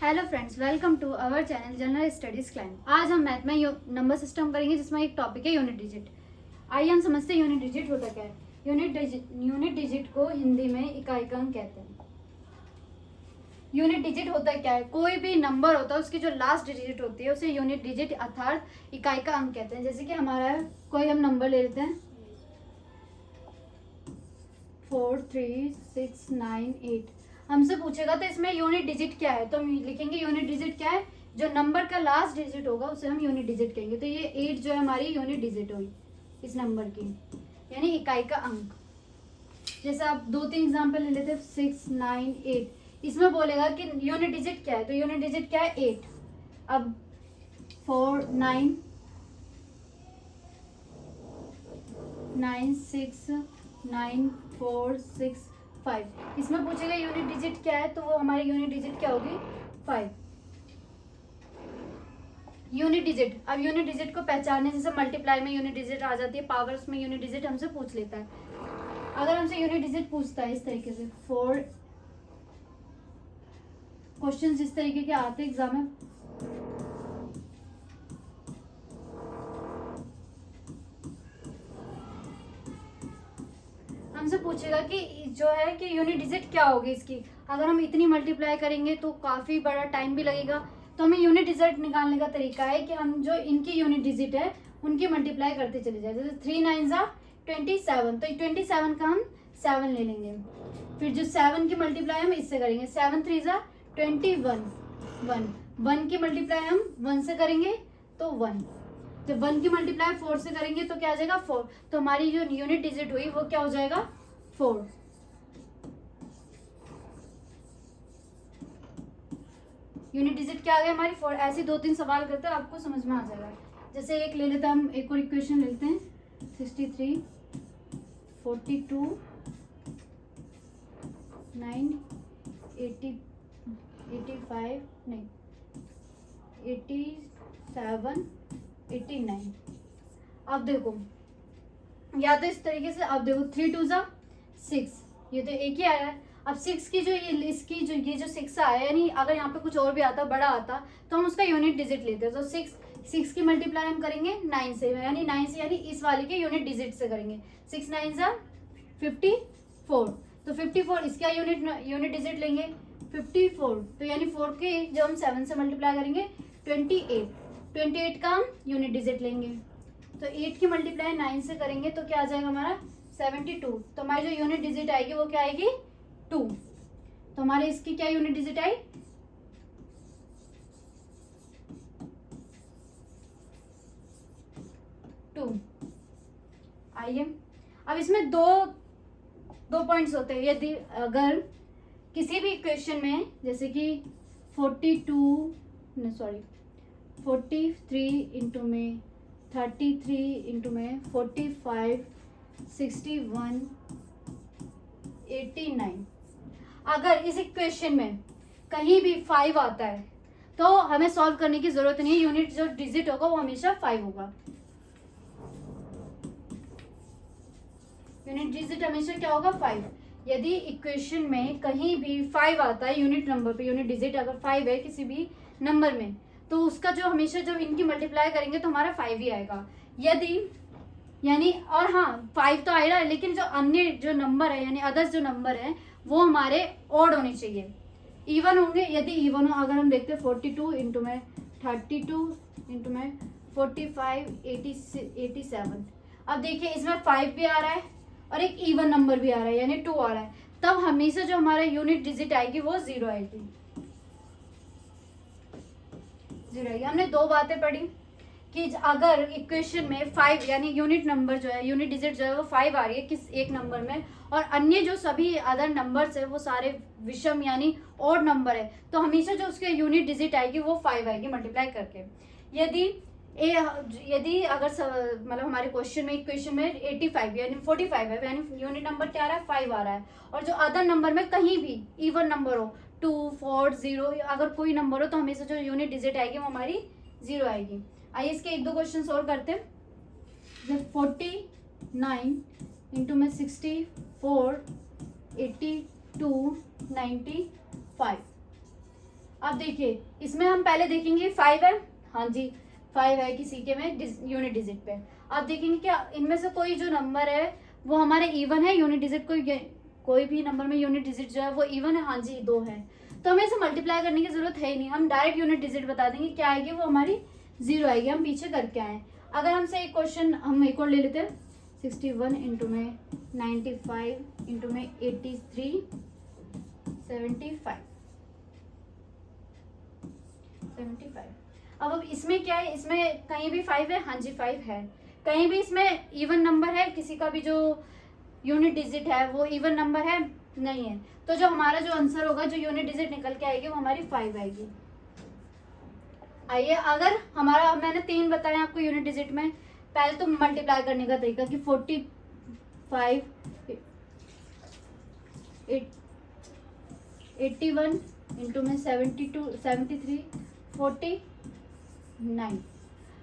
Hello friends, welcome to our channel general studies climb. आज हम math में number system करेंगे जिसमें एक टॉपिक है यूनिट डिजिट। आइए हम समझते हैं यूनिट डिजिट होता क्या है। यूनिट डिजिट को हिंदी में इकाई का अंक कहते हैं। यूनिट डिजिट होता क्या है? कोई भी नंबर होता है उसकी जो लास्ट डिजिट होती है उसे यूनिट डिजिट अर्थात इकाई का अंक कहते हैं। जैसे कि हमारा कोई हम नंबर ले लेते हैं 43698। हमसे पूछेगा तो इसमें यूनिट डिजिट क्या है, तो हम लिखेंगे यूनिट डिजिट क्या है। जो नंबर का लास्ट डिजिट होगा उसे हम यूनिट डिजिट कहेंगे। तो ये 8 जो है हमारी यूनिट डिजिट हुई इस नंबर की, यानी इकाई का अंक। जैसे आप 2-3 एग्जाम्पल ले लेते हैं 698। इसमें बोलेगा कि यूनिट डिजिट क्या है, तो यूनिट डिजिट क्या है 8। अब 49969465 इसमें पूछेगा यूनिट डिजिट क्या है, तो वो हमारी यूनिट डिजिट क्या होगी 5। यूनिट डिजिट, अब यूनिट डिजिट को पहचानने, जैसे मल्टीप्लाई में यूनिट डिजिट आ जाती है, पावर उसमें यूनिट डिजिट हमसे पूछ लेता है। अगर हमसे यूनिट डिजिट पूछता है इस तरीके से, 4 क्वेश्चन इस तरीके के आते हैं एग्जाम में। हमसे पूछेगा कि जो है कि यूनिट डिजिट क्या होगी इसकी। अगर हम इतनी मल्टीप्लाई करेंगे तो काफ़ी बड़ा टाइम भी लगेगा, तो हमें यूनिट डिजिट निकालने का तरीका है कि हम जो इनकी यूनिट डिजिट है उनकी मल्टीप्लाई करते चले जाए। जैसे 3 9 27, तो 27 का हम 7 ले लेंगे। फिर जो 7 की मल्टीप्लाई हम इससे करेंगे, 7 3 21, 1 की मल्टीप्लाई हम 1 से करेंगे तो 1। जब 1 की मल्टीप्लाई 4 से करेंगे तो क्या आ जाएगा 4। तो हमारी जो यूनिट डिजिट हुई वो क्या हो जाएगा 4। यूनिट डिजिट क्या आ गया हमारी 4। ऐसे 2-3 सवाल करते हैं, आपको समझ में आ जाएगा। जैसे एक ले लेते हैं हम, एक और इक्वेशन ले लेते हैं 63 42 9 80 85 नहीं 87 89। अब देखो, या तो इस तरीके से, अब देखो 3 2 6, ये तो एक ही आया है। अब 6 की जो ये 6 आया, यानी अगर यहाँ पे कुछ और भी आता बड़ा आता तो हम उसका यूनिट डिजिट लेते हैं। तो 6 की मल्टीप्लाई हम करेंगे 9 से, यानी 9 से यानी इस वाले के यूनिट डिजिट से करेंगे। 6 9 54, तो 54 इसका यूनिट डिजिट लेंगे 54, तो यानी 4 के जब हम 7 से मल्टीप्लाई करेंगे 28 का हम यूनिट डिजिट लेंगे। तो 8 की मल्टीप्लाई 9 से करेंगे तो क्या आ जाएगा हमारा 72। तो हमारी जो यूनिट डिजिट आएगी वो क्या आएगी 2। तो हमारे इसकी क्या यूनिट डिजिट आई 2। आइए, अब इसमें दो पॉइंट्स होते हैं। यदि अगर किसी भी इक्वेशन में जैसे कि 43 इंटू में 33 इंटू में 45 61 89, अगर इस इक्वेशन में कहीं भी 5 आता है तो हमें सॉल्व करने की जरूरत नहीं है। यूनिट जो डिजिट होगा वो हमेशा 5 होगा। यूनिट डिजिट हमेशा क्या होगा 5। यदि इक्वेशन में कहीं भी 5 आता है यूनिट नंबर पे, यूनिट डिजिट अगर 5 है किसी भी नंबर में, तो उसका जो हमेशा जब इनकी मल्टीप्लाई करेंगे तो हमारा 5 ही आएगा। यदि यानी, और हाँ 5 तो आएगा, लेकिन जो अन्य जो नंबर है यानी अदर्स जो नंबर है वो हमारे ऑड होने चाहिए, इवन होंगे। यदि इवन हो, अगर हम देखते हैं 42 इंटू में 32 इंटू में 45 87, अब देखिए इसमें 5 भी आ रहा है और एक इवन नंबर भी आ रहा है यानी 2 आ रहा है, तब हमेशा जो हमारा यूनिट डिजिट आएगी वो 0 आएगी। 0 आएगी। हमने दो बातें पढ़ी कि अगर इक्वेशन में 5 यानी यूनिट नंबर जो है, यूनिट डिजिट जो है वो 5 आ रही है किस एक नंबर में, और अन्य जो सभी अदर नंबर्स है वो सारे विषम यानी ऑड नंबर है, तो हमेशा जो उसके यूनिट डिजिट आएगी वो 5 आएगी मल्टीप्लाई करके। यदि अगर मतलब हमारे क्वेश्चन में इक्वेशन में 85 यानी 45 है, यानी यूनिट नंबर क्या आ रहा है 5 आ रहा है, और जो अदर नंबर में कहीं भी इवन नंबर हो 2 4 0 अगर कोई नंबर हो तो हमेशा जो यूनिट डिजिट आएगी वो हमारी 0 आएगी। आइए इसके एक दो क्वेश्चन सॉल्व करते हैं। 49 इंटू में 64 82 95, अब देखिए इसमें हम पहले देखेंगे 5 है, हाँ जी 5 है किसी के में यूनिट डिजिट पे। अब देखेंगे क्या इनमें से कोई जो नंबर है वो हमारे इवन है, यूनिट डिजिट कोई भी नंबर में यूनिट डिजिट जो है वो इवन है, हाँ जी 2 है। तो हमें इसे मल्टीप्लाई करने की जरूरत है ही नहीं, हम डायरेक्ट यूनिट डिजिट बता देंगे क्या आएगी, वो हमारी 0 आएगी। हम पीछे करके आए। अगर हमसे एक क्वेश्चन हम एक और ले लेते हैं, 61 इंटू में 95 इंटू में 83 75। अब इसमें क्या है, इसमें कहीं भी 5 है, हाँ जी 5 है। कहीं भी इसमें इवन नंबर है, किसी का भी जो यूनिट डिजिट है वो इवन नंबर है नहीं है। तो जो हमारा जो आंसर होगा, जो यूनिट डिजिट निकल के आएगी वो हमारी 5 आएगी। आइए अगर हमारा, मैंने 3 बताए आपको यूनिट डिजिट में। पहले तो मल्टीप्लाई करने का तरीका कि 45 81 इंटू में 72 73 49।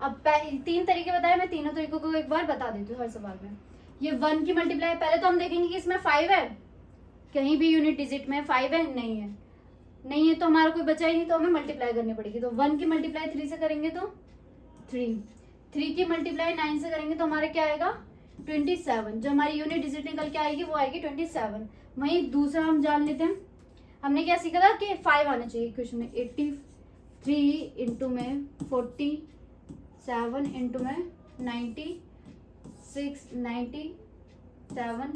अब 3 तरीके बताए, मैं तीनों तरीकों को एक बार बता देती हूँ हर सवाल में। ये 1 की मल्टीप्लाई, पहले तो हम देखेंगे कि इसमें 5 है, कहीं भी यूनिट डिजिट में 5 है नहीं है, नहीं है तो हमारा कोई बचा ही नहीं, तो हमें मल्टीप्लाई करनी पड़ेगी। तो 1 की मल्टीप्लाई 3 से करेंगे तो 3 की मल्टीप्लाई 9 से करेंगे तो हमारा क्या आएगा 27। जो हमारी यूनिट डिजिट निकल के आएगी वो आएगी 27। वहीं दूसरा हम जान लेते हैं, हमने क्या सीखा था कि 5 आना चाहिए क्वेश्चन में। 83 इंटू में 47 इंटू में 96 97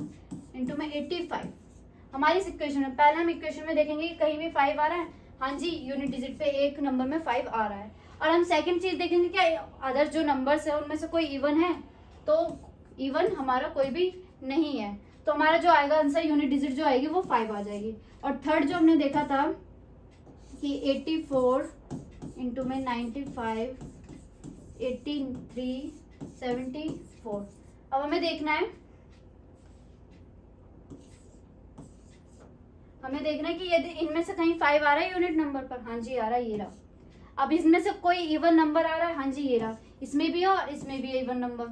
इंटू में 85 हमारी इस इक्वेशन में। पहले हम इक्वेशन में देखेंगे कि कहीं भी 5 आ रहा है, हाँ जी यूनिट डिजिट पे एक नंबर में 5 आ रहा है। और हम सेकंड चीज देखेंगे क्या अदर जो नंबर्स है उनमें से कोई इवन है, तो इवन हमारा कोई भी नहीं है, तो हमारा जो आएगा आंसर यूनिट डिजिट जो आएगी वो 5 आ जाएगी। और थर्ड जो हमने देखा था कि 84 इंटू में 95 83 74। अब हमें देखना है, कि यदि इनमें से कहीं 5 आ रहा है यूनिट नंबर पर, हाँ जी आ रहा है, ये रहा। अब इसमें से कोई इवन नंबर आ रहा है, हाँ जी ये रहा, इसमें भी है और इसमें भी है इवन नंबर,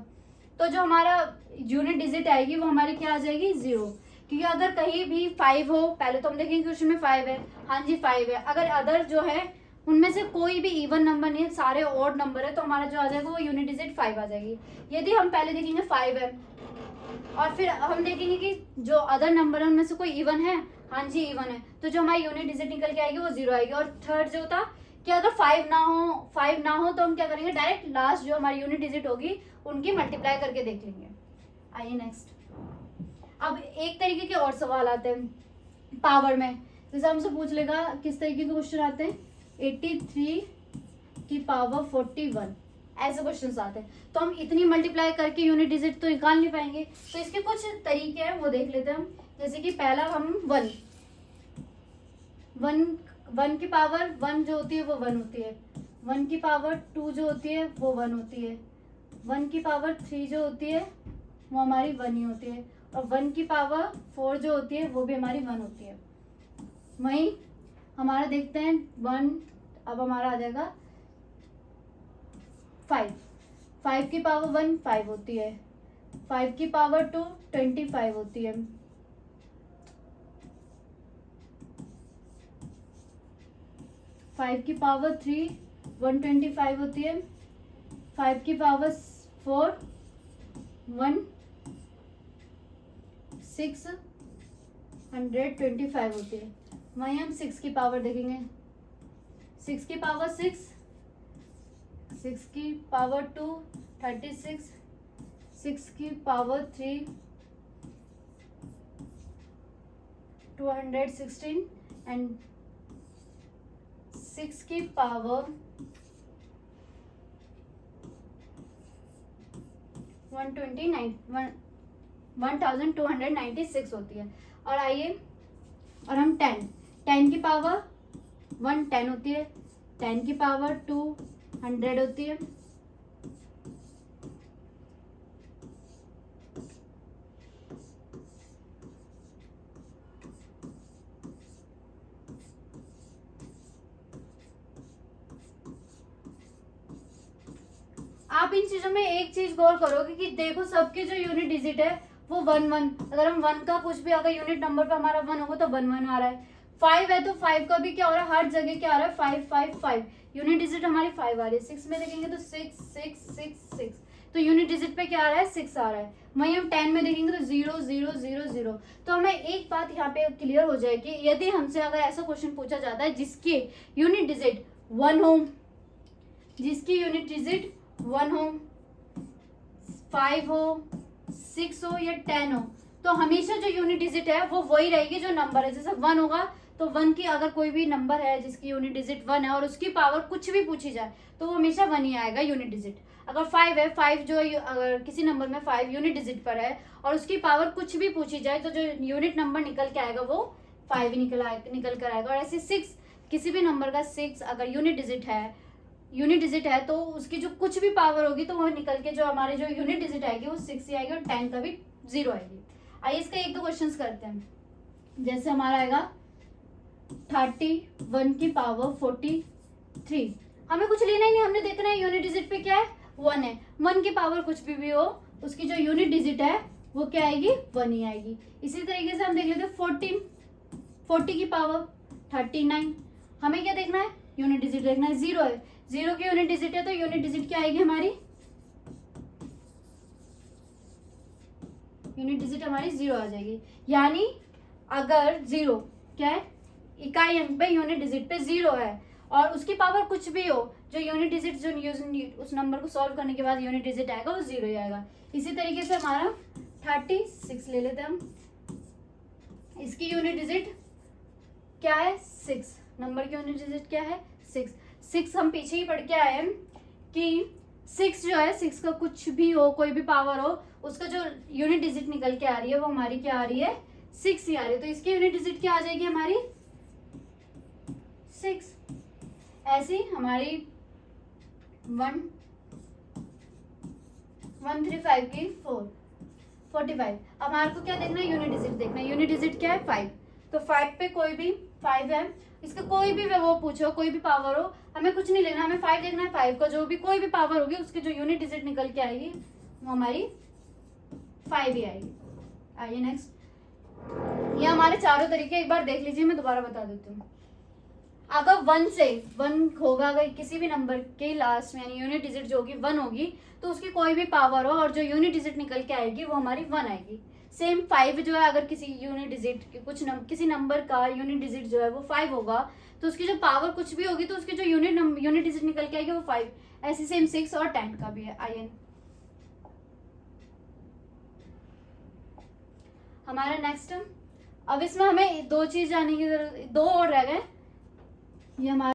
तो जो हमारा यूनिट डिजिट आएगी वो हमारी क्या आ जाएगी 0। क्योंकि अगर कहीं भी 5 हो, पहले तो हम देखेंगे कि उसमें 5 है, हाँ जी 5 है। अगर अदर जो है उनमें से कोई भी इवन नंबर नहीं है, सारे ऑड नंबर है, तो हमारा जो आ जाएगा वो यूनिट डिजिट 5 आ जाएगी। यदि हम पहले देखेंगे 5 है और फिर हम देखेंगे कि जो अदर नंबर है उनमें से कोई इवन है, हाँ जी इवन है, तो जो हमारी यूनिट डिजिट निकल के आएगी वो 0 आएगी। और थर्ड जो था कि अगर 5 ना हो तो हम क्या करेंगे, डायरेक्ट लास्ट जो हमारी यूनिट डिजिट होगी उनकी मल्टीप्लाई करके देख लेंगे। आइए नेक्स्ट। अब एक तरीके के और सवाल आते हैं पावर में, जैसे हमसे पूछ लेगा किस तरीके के क्वेश्चन आते हैं, 83 की पावर 41 ऐसे क्वेश्चन आते हैं। तो हम इतनी मल्टीप्लाई करके यूनिट डिजिट तो निकाल नहीं पाएंगे, तो इसके कुछ तरीके हैं वो देख लेते हैं हम। जैसे कि पहला हम 1 की पावर 1 जो होती है वो 1 होती है, 1 की पावर 2 जो होती है वो 1 होती है, 1 की पावर 3 जो होती है वो हमारी 1 ही होती है, और 1 की पावर 4 जो होती है वो भी हमारी 1 होती है। वहीं हमारा देखते हैं 1, अब हमारा आ जाएगा 5 की पावर 1 5 होती है, 5 की पावर 2 25 होती है, 5 की पावर 3 125 होती है, 5 की पावर 4 625 होती है। वहीं हम 6 की पावर देखेंगे, 6 की पावर 6 की पावर 2 36, 6 की पावर 3 216 एंड 6 की पावर 1296 होती है। और आइए, और हम 10 की पावर 1 10 होती है, 10 की पावर 2 100 होती है, आप इन चीजों में एक चीज गौर करोगे कि देखो सबके जो यूनिट डिजिट है वो 1 1, अगर हम 1 का कुछ भी अगर यूनिट नंबर पे हमारा 1 होगा तो 1 1 आ रहा है, 5 है तो 5 का भी क्या हो रहा है, हर जगह क्या आ रहा है, 5 5 5, यूनिट डिजिट हमारी 5 आ रही है। 6 में देखेंगे तो 6 6 6 6, तो यूनिट डिजिट पे क्या आ रहा है, 6 आ रहा है। वहीं हम 10 में देखेंगे तो 0 0 0 0। तो हमें एक बात यहाँ पे क्लियर हो जाएगी, यदि हमसे अगर ऐसा क्वेश्चन पूछा जाता है जिसके यूनिट डिजिट 1 हो, जिसकी यूनिट डिजिट 1 हो, 5 हो, 6 हो या 10 हो, तो हमेशा जो यूनिट डिजिट है वो वही रहेगी जो नंबर है। जैसे 1 होगा तो 1 की अगर कोई भी नंबर है जिसकी यूनिट डिजिट 1 है और उसकी पावर कुछ भी पूछी जाए तो वो हमेशा 1 ही आएगा यूनिट डिजिट। अगर 5 है, 5 जो अगर किसी नंबर में 5 यूनिट डिजिट पर है और उसकी पावर कुछ भी पूछी जाए तो जो यूनिट नंबर निकल के आएगा वो 5 निकल कर आएगा। और ऐसे 6, किसी भी नंबर का 6 अगर यूनिट डिजिट है तो उसकी जो कुछ भी पावर होगी तो वो निकल के जो हमारे जो यूनिट डिजिट आएगी वो 6 ही आएगी और 10 का भी 0 आएगी। आइए इसका एक दो क्वेश्चंस करते हैं। जैसे हमारा आएगा 31 की पावर 43, हमें कुछ लेना ही नहीं, हमने देखना है यूनिट डिजिट पे क्या है, 1 है। 1 की पावर कुछ भी हो, उसकी जो यूनिट डिजिट है वो क्या आएगी, 1 ही आएगी। इसी तरीके से हम देख लेते हैं 40 की पावर 39, हमें क्या देखना है, यूनिट डिजिट देखना है, 0 है, 0 की यूनिट डिजिट है तो यूनिट डिजिट क्या आएगी हमारी, यूनिट डिजिट हमारी 0 आ जाएगी। यानी अगर 0 क्या है, इकाई अंक पे यूनिट डिजिट पे 0 है और उसकी पावर कुछ भी हो, जो यूनिट डिजिट जो उस नंबर को सॉल्व करने के बाद यूनिट डिजिट आएगा वो 0 ही आएगा। इसी तरीके से हमारा 36 ले लेते हैं हम, इसकी यूनिट डिजिट क्या है, 6, नंबर की यूनिट डिजिट क्या है, 6 हम पीछे ही पढ़ के आए हैं कि 6 जो है, 6 का कुछ भी हो, कोई भी पावर हो, उसका जो यूनिट डिजिट निकल के आ रही है वो हमारी क्या आ रही है, 6 ही आ रही है। तो इसकी यूनिट डिजिट क्या आ जाएगी हमारी, 6। ऐसी हमारी 135 की 45। अब हमारे को क्या देखना है, यूनिट डिजिट देखना है। यूनिट डिजिट क्या है, 5, तो 5 पे कोई भी 5 है, इसका कोई भी वो पूछो, कोई भी पावर हो, हमें कुछ नहीं लेना, हमें 5 देखना है। 5 का जो भी कोई भी पावर होगी उसकी जो यूनिट डिजिट निकल के आएगी वो हमारी 5 ही आएगी। आइए नेक्स्ट, ये हमारे चारों तरीके एक बार देख लीजिए, मैं दोबारा बता देती हूँ। अगर 1 होगा, अगर किसी भी नंबर के लास्ट में यानी यूनिट डिजिट जो होगी 1 होगी तो उसकी कोई भी पावर हो और जो यूनिट डिजिट निकल के आएगी वो हमारी 1 आएगी। सेम 5 जो है, अगर किसी यूनिट डिजिट किसी नंबर का यूनिट डिजिट जो है वो 5 होगा तो उसकी जो पावर कुछ भी होगी तो उसकी जो यूनिट डिजिट निकल के आएगी वो 5। ऐसे सेम 6 और 10 का भी है। आइए हमारा नेक्स्ट, अब इसमें हमें 2 चीज जानने की जरूरत, 2 और रह गए। ये हमारा